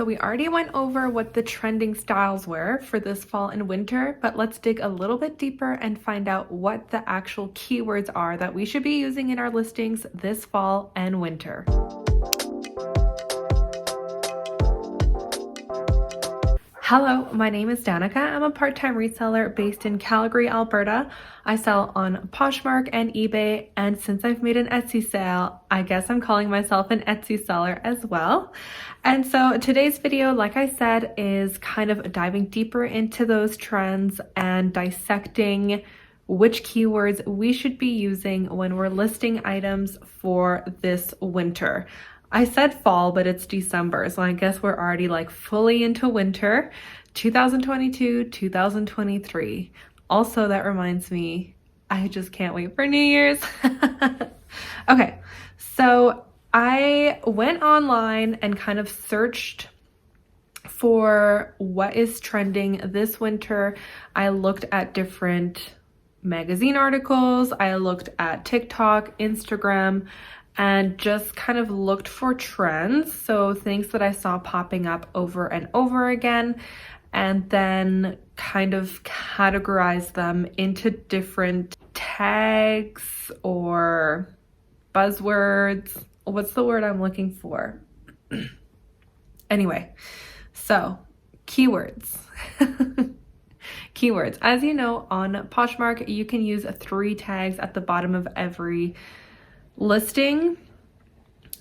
So we already went over what the trending styles were for this fall and winter, but let's dig a little bit deeper and find out what the actual keywords are that we should be using in our listings this fall and winter. Hello, my name is Danica. I'm a part-time reseller based in Calgary, Alberta. I sell on Poshmark and eBay, and since I've made an Etsy sale, I guess I'm calling myself an Etsy seller as well. And so today's video, like I said, is kind of diving deeper into those trends and dissecting which keywords we should be using when we're listing items for this winter. I said fall, but it's December, so I guess we're already like fully into winter, 2022, 2023. Also, that reminds me, I just can't wait for New Year's. Okay, so I went online and kind of searched for what is trending this winter. I looked at different magazine articles, I looked at TikTok, Instagram, and just kind of looked for trends. So things that I saw popping up over and over again, and then kind of categorize them into different tags or buzzwords. What's the word I'm looking for? Anyway, so keywords. Keywords. As you know, on Poshmark, you can use 3 tags at the bottom of every listing.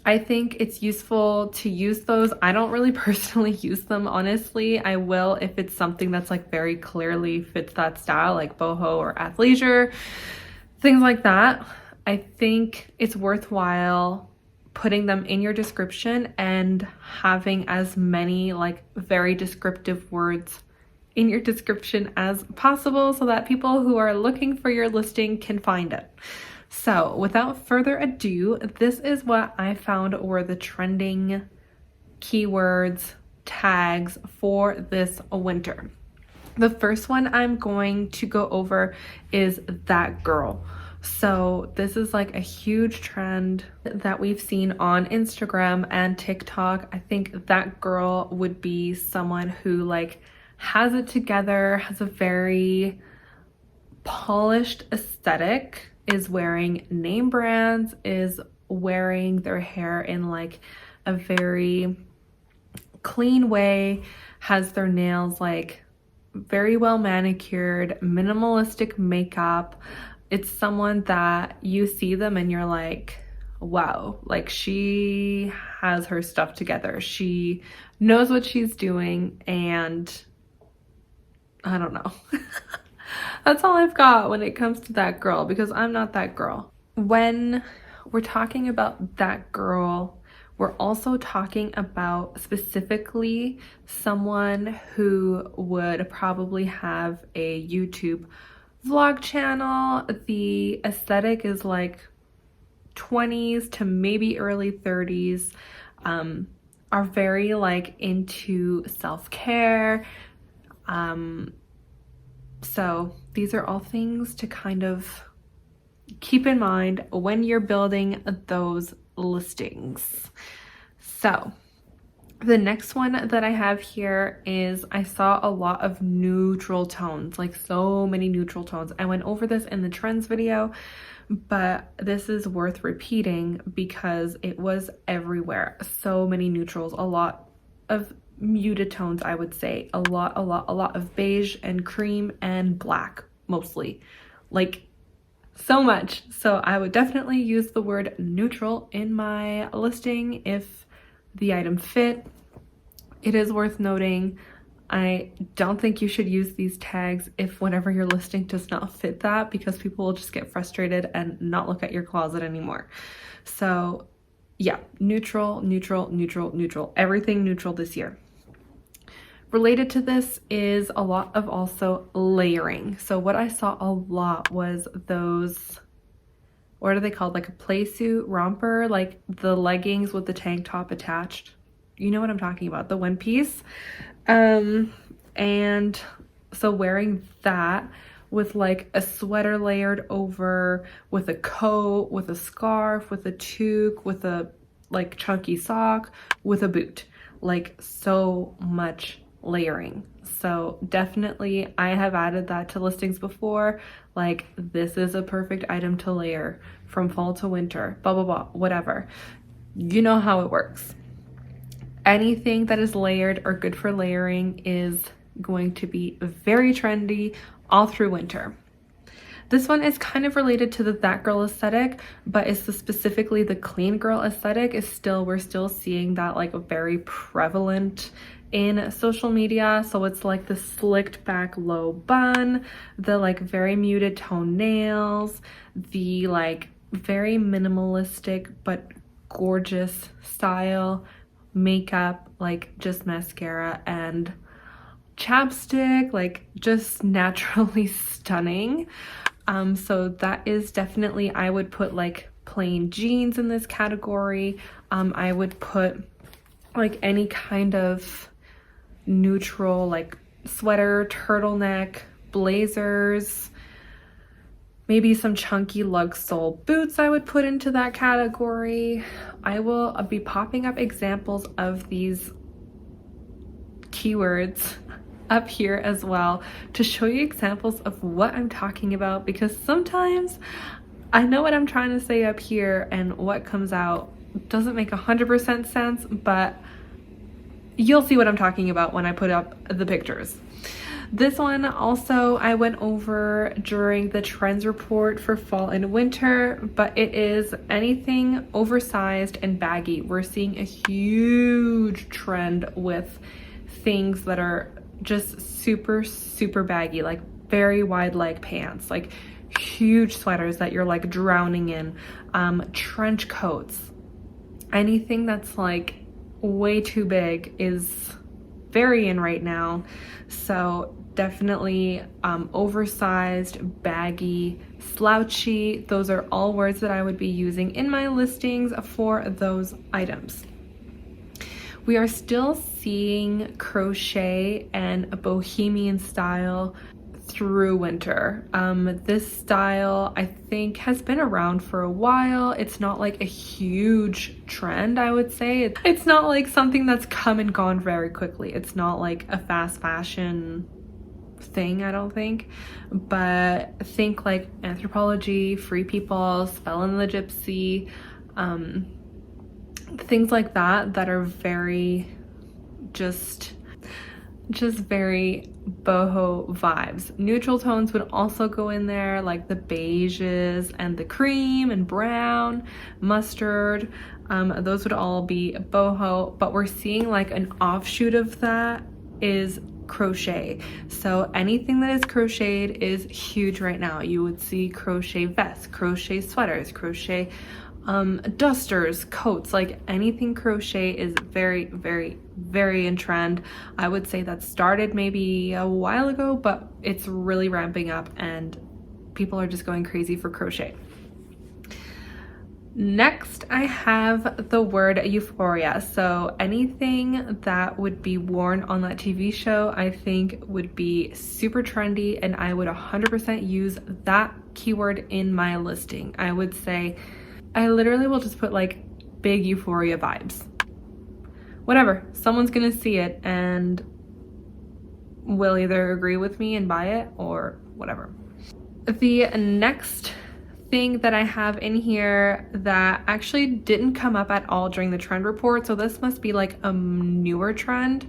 I think it's useful to use those. I don't really personally use them, honestly. I will if it's something that's like very clearly fits that style, like boho or athleisure, things like that. I think it's worthwhile putting them in your description and having as many like very descriptive words in your description as possible so that people who are looking for your listing can find it. So without further ado, this is what I found were the trending keywords, tags for this winter. The first one I'm going to go over is that girl. So this is like a huge trend that we've seen on Instagram and TikTok. I think that girl would be someone who like has it together, has a very polished aesthetic, is wearing name brands, is wearing their hair in like a very clean way, has their nails like very well manicured, minimalistic makeup. It's someone that you see them and you're like, wow, like she has her stuff together. She knows what she's doing, and I don't know. That's all I've got when it comes to that girl, because I'm not that girl. When we're talking about that girl, we're also talking about specifically someone who would probably have a YouTube vlog channel. The aesthetic is like 20s to maybe early 30s, are very like into self-care. So these are all things to kind of keep in mind when you're building those listings. So the next one that I have here is I saw a lot of neutral tones, like so many neutral tones. I went over this in the trends video, but this is worth repeating because it was everywhere. So many neutrals, a lot of muted tones, I would say, a lot of beige and cream and black, mostly, like so much. So I would definitely use the word neutral in my listing if the item fit. It is worth noting, I don't think you should use these tags if whatever you're listing does not fit that, because people will just get frustrated and not look at your closet anymore. So yeah, neutral, everything neutral this year. Related to this is a lot of also layering. So what I saw a lot was those, what are they called? Like a play suit romper, like the leggings with the tank top attached. You know what I'm talking about, the one piece. And so wearing that with like a sweater layered over, with a coat, with a scarf, with a toque, with a like chunky sock, with a boot. like so much layering. So definitely I have added that to listings before, like this is a perfect item to layer from fall to winter, blah blah blah, whatever. You know how it works. Anything that is layered or good for layering is going to be very trendy all through winter. This one is kind of related to the that girl aesthetic, but it's specifically the clean girl aesthetic we're still seeing that like very prevalent in social media. So it's like the slicked back low bun, the like very muted toenails, the like very minimalistic but gorgeous style makeup, like just mascara and chapstick, like just naturally stunning. So that is definitely, I would put like plain jeans in this category. I would put like any kind of neutral like sweater, turtleneck, blazers, maybe some chunky lug sole boots I would put into that category. I will be popping up examples of these keywords up here as well to show you examples of what I'm talking about, because sometimes I know what I'm trying to say up here and what comes out doesn't make 100% sense, but you'll see what I'm talking about when I put up the pictures. This one also I went over during the trends report for fall and winter, but it is anything oversized and baggy. We're seeing a huge trend with things that are just super baggy, like very wide leg pants, like huge sweaters that you're like drowning in, trench coats, anything that's like way too big is very in right now. So definitely oversized, baggy, slouchy, those are all words that I would be using in my listings for those items. We are still seeing crochet and bohemian style through winter. This style I think has been around for a while. It's not like a huge trend, I would say. It's not like something that's come and gone very quickly. It's not like a fast fashion thing, I don't think. But think like Anthropologie, Free People, Spell and the Gypsy, things like that are very just very boho vibes. Neutral tones would also go in there, like the beiges and the cream and brown, mustard. Those would all be boho, but we're seeing like an offshoot of that is crochet. So anything that is crocheted is huge right now. You would see crochet vests, crochet sweaters, crochet dusters, coats, like anything crochet is very in trend. I would say that started maybe a while ago, but it's really ramping up and people are just going crazy for crochet. Next, I have the word euphoria. So anything that would be worn on that TV show, I think would be super trendy, and I would 100% use that keyword in my listing. I would say I literally will just put like big euphoria vibes. Whatever, someone's gonna see it and will either agree with me and buy it or whatever. The next thing that I have in here that actually didn't come up at all during the trend report, so this must be like a newer trend.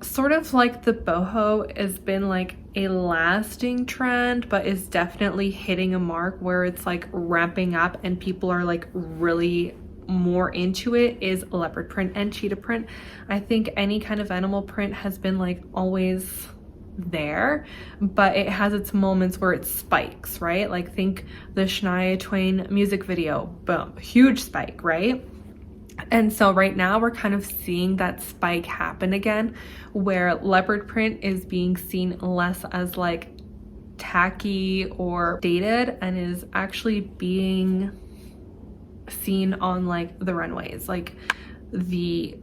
Sort of like the boho has been like a lasting trend, but is definitely hitting a mark where it's like ramping up and people are like really more into it, is leopard print and cheetah print. I think any kind of animal print has been like always there, but it has its moments where it spikes, right? Like think the Shania Twain music video, boom, huge spike, right? And so right now we're kind of seeing that spike happen again, where leopard print is being seen less as like tacky or dated and is actually being seen on like the runways. Like the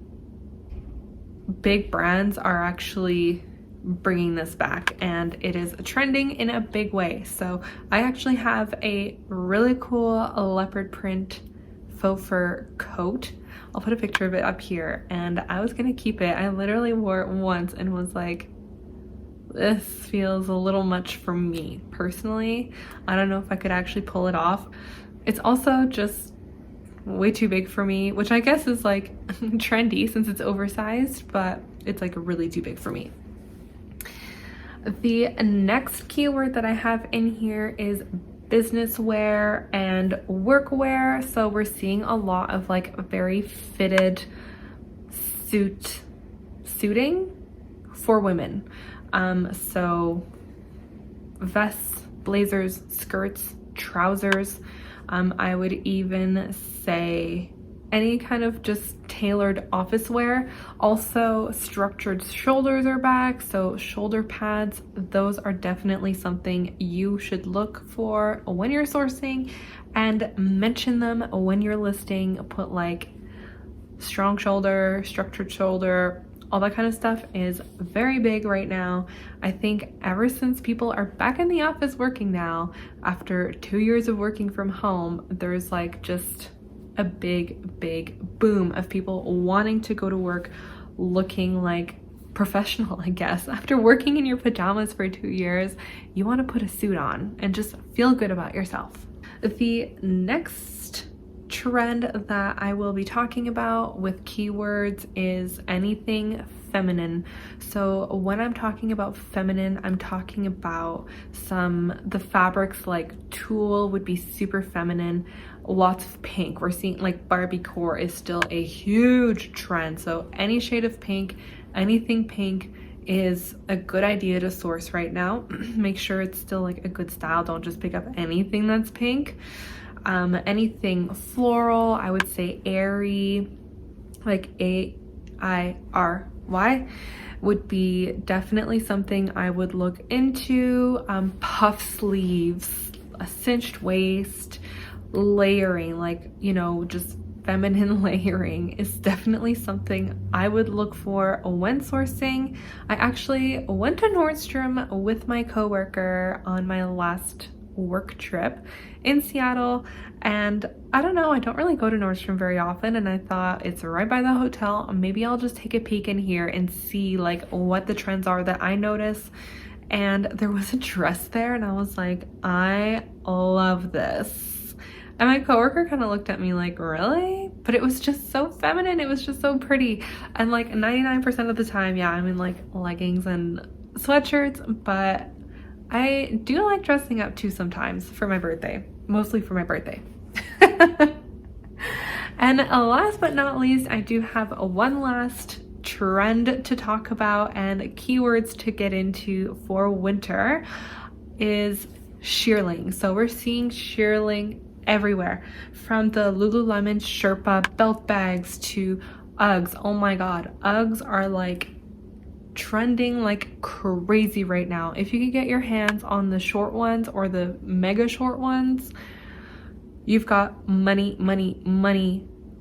big brands are actually bringing this back and it is trending in a big way. So I actually have a really cool leopard print faux fur coat. I'll put a picture of it up here, and I was gonna keep it. I literally wore it once and was like, this feels a little much for me personally. I don't know if I could actually pull it off. It's also just way too big for me, which I guess is like trendy since it's oversized, but it's like really too big for me. The next keyword that I have in here is business wear and workwear. So we're seeing a lot of like very fitted suiting for women. So vests, blazers, skirts, trousers. I would even say any kind of just tailored office wear. Also, structured shoulders are back, so shoulder pads, those are definitely something you should look for when you're sourcing, and mention them when you're listing. Put like strong shoulder, structured shoulder, all that kind of stuff is very big right now. I think ever since people are back in the office working now, after 2 years of working from home, there's like just a big boom of people wanting to go to work looking like professional, I guess. After working in your pajamas for 2 years, you want to put a suit on and just feel good about yourself. The next trend that I will be talking about with keywords is anything feminine. So when I'm talking about feminine, I'm talking about the fabrics like tulle would be super feminine. Lots of pink. We're seeing like Barbie core is still a huge trend. So any shade of pink, anything pink is a good idea to source right now. Make sure it's still like a good style. Don't just pick up anything that's pink. Anything floral, I would say airy, like A-I-R-Y would be definitely something I would look into. Puff sleeves, a cinched waist, layering, like, you know, just feminine layering is definitely something I would look for when sourcing. I actually went to Nordstrom with my coworker on my last work trip in Seattle, and I don't know, I don't really go to Nordstrom very often, and I thought it's right by the hotel, maybe I'll just take a peek in here and see like what the trends are that I notice. And there was a dress there and I was like, I love this. And my coworker kind of looked at me like, really? But it was just so feminine, it was just so pretty. And like 99% of the time, yeah, I'm in like leggings and sweatshirts, but I do like dressing up too sometimes for my birthday, mostly for my birthday. And last but not least, I do have one last trend to talk about and keywords to get into for winter is shearling. So we're seeing shearling everywhere, from the Lululemon Sherpa belt bags to Uggs. Oh my god, Uggs are like trending like crazy right now. If you could get your hands on the short ones or the mega short ones, you've got money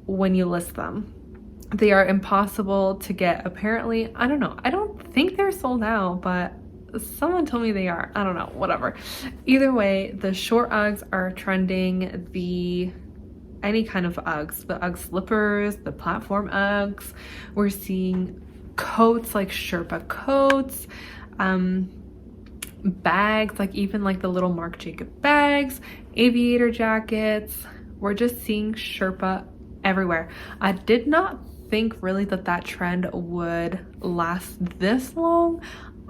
when you list them. They are impossible to get, apparently. I don't know, I don't think they're sold out, but someone told me they are. I don't know, whatever. Either way, the short Uggs are trending. Any kind of Uggs, the Ugg slippers, the platform Uggs. We're seeing coats like Sherpa coats, bags, like even like the little Marc Jacob bags, aviator jackets. We're just seeing Sherpa everywhere. I did not think really that trend would last this long.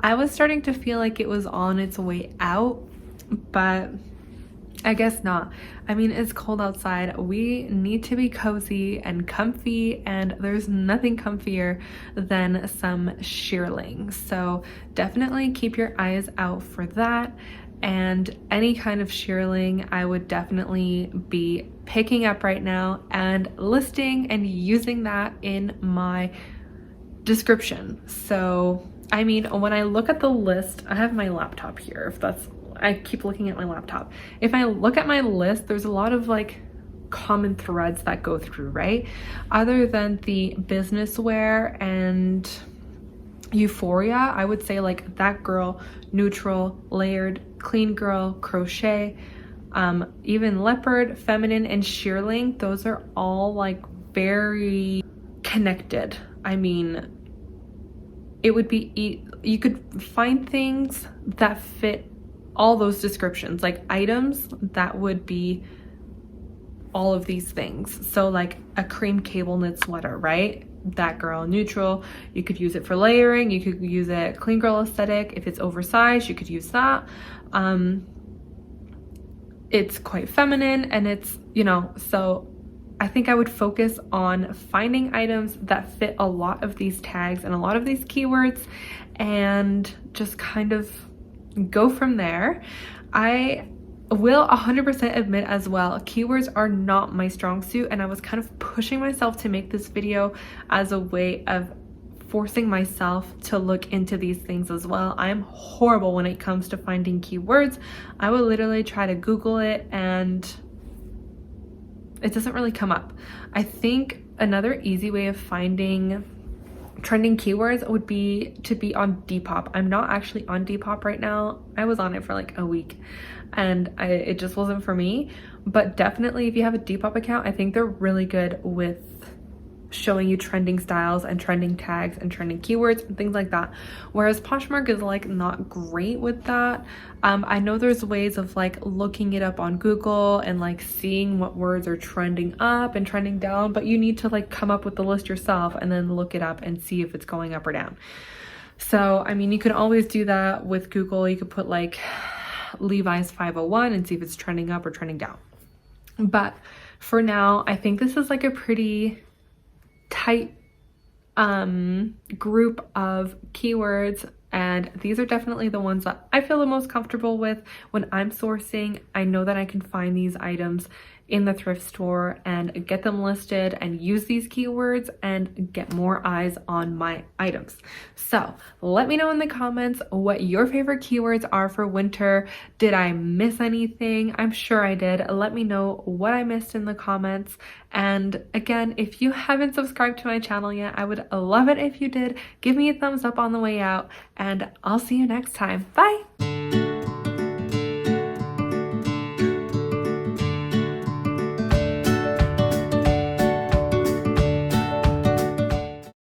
I was starting to feel like it was on its way out, but I guess not. I mean, it's cold outside. We need to be cozy and comfy, and there's nothing comfier than some shearling. So definitely keep your eyes out for that. And any kind of shearling I would definitely be picking up right now and listing and using that in my description. So I mean, when I look at the list, I have my laptop here, if that's, I keep looking at my laptop. If I look at my list, there's a lot of like common threads that go through, right? Other than the business wear and Euphoria, I would say like that girl, neutral, layered, clean girl, crochet, Even leopard, feminine, and shearling, those are all like very connected. I mean, it would be, you could find things that fit all those descriptions, like items that would be all of these things. So like a cream cable knit sweater, right? That girl, neutral. You could use it for layering. You could use it clean girl aesthetic. If it's oversized, you could use that. It's quite feminine, and it's, you know, so I think I would focus on finding items that fit a lot of these tags and a lot of these keywords, and just kind of go from there. I will 100% admit as well, keywords are not my strong suit, and I was kind of pushing myself to make this video as a way of forcing myself to look into these things as well. I'm horrible when it comes to finding keywords. I will literally try to Google it and it doesn't really come up. I think another easy way of finding trending keywords would be to be on Depop. I'm not actually on Depop right now. I was on it for like a week and it just wasn't for me. But definitely if you have a Depop account, I think they're really good with showing you trending styles and trending tags and trending keywords and things like that, whereas Poshmark is like not great with that. I know there's ways of like looking it up on Google and like seeing what words are trending up and trending down, but you need to like come up with the list yourself and then look it up and see if it's going up or down. So I mean, you can always do that with Google. You could put like Levi's 501 and see if it's trending up or trending down. But for now, I think this is like a pretty tight group of keywords, and these are definitely the ones that I feel the most comfortable with when I'm sourcing. I know that I can find these items in the thrift store and get them listed and use these keywords and get more eyes on my items. So let me know in the comments what your favorite keywords are for winter. Did I miss anything? I'm sure I did. Let me know what I missed in the comments. And again, if you haven't subscribed to my channel yet, I would love it if you did. Give me a thumbs up on the way out, and I'll see you next time. Bye!